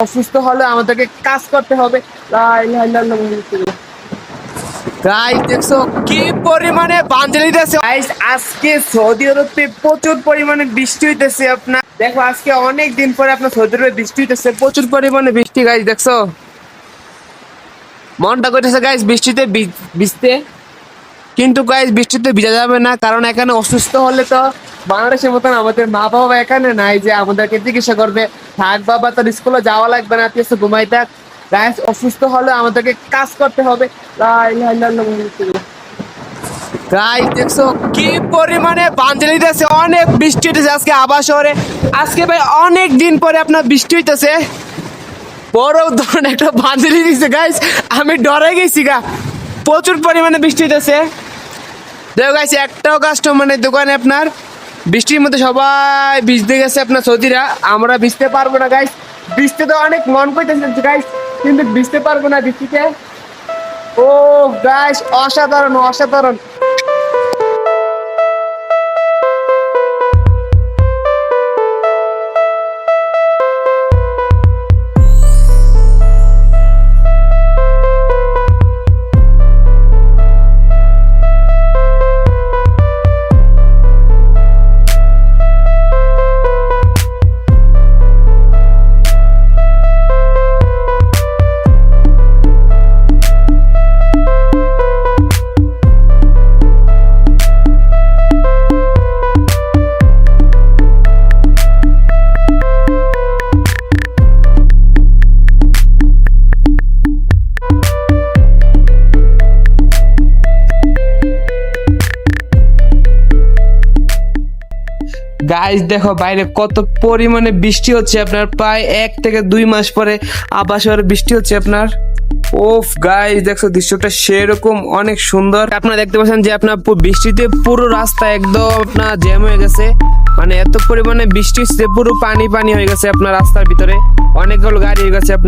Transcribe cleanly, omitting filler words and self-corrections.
অসুস্থ হলে আমাদেরকে কাজ করতে হবে। গাইস দেখছো কি পরিমাণে বানজালি দিতেছে। গাইস আজকে সৌদি আরবে প্রচুর পরিমাণে বৃষ্টি হইতেছে। আপনার দেখো আজকে অনেক দিন পরে আপনার সৌদি আরবে বৃষ্টি হইতেছে, প্রচুর পরিমাণে বৃষ্টি। গাইস দেখছো মনটা করতেছে গাইস বৃষ্টিতে ভিজতে, কিন্তু গাইস বৃষ্টিতে ভিজা যাবে না, কারণ এখানে অসুস্থ হলে তো বাংলাদেশের মতন আমাদের মা বাবা এখানে নাই যে আমাদেরকে চিকিৎসা করবে। থাক বাবা, তোর স্কুলে যাওয়া লাগবে না, তুই ঘুমাই থাক। গাইস অসুস্থ হলে আমাদেরকে কাজ করতে হবে। গাইস দেখছো কি পরিমাণে বানজালি দিতেছে, অনেক বৃষ্টি হইতেছে আজকে আবার শহরে। আজকে ভাই অনেক দিন পরে আপনার বৃষ্টি হইতেছে, বড় ধরনের একটা বানজালি দিছে গাইস, আমি ডরে গেছি গা, প্রচুর পরিমাণে বৃষ্টি হইতেছে। দেখো গাইস একটাও কাস্টমার নেই দোকানে, আপনার বৃষ্টির মধ্যে সবাই ভিজতে গেছে আপনার সৌদিরা, আমরা ভিজতে পারবো না গাইস। ভিজতে তো অনেক মন করতেছে গাইস, কিন্তু ভিজতে পারবো না বৃষ্টিতে। ও গাইস অসাধারণ অসাধারণ। গাইস দেখো বাইরে কত পরিমাণে বৃষ্টি হচ্ছে, আপনার প্রায় 1 থেকে 2 মাস পরে আবার শহরে বৃষ্টি হচ্ছে আপনার। ওফ গাইস দেখছো দৃশ্যটা সেরকম অনেক সুন্দর। আপনারা দেখতে পাচ্ছেন যে আপনার বৃষ্টিতে পুরো রাস্তা একদম আপনার জ্যাম হয়ে গেছে, মানে এত পরিমাণে বৃষ্টি হচ্ছে পুরো পানি পানি হয়ে গেছে আপনার রাস্তার ভিতরে, অনেকগুলো গাড়ি হয়ে গেছে আপনার।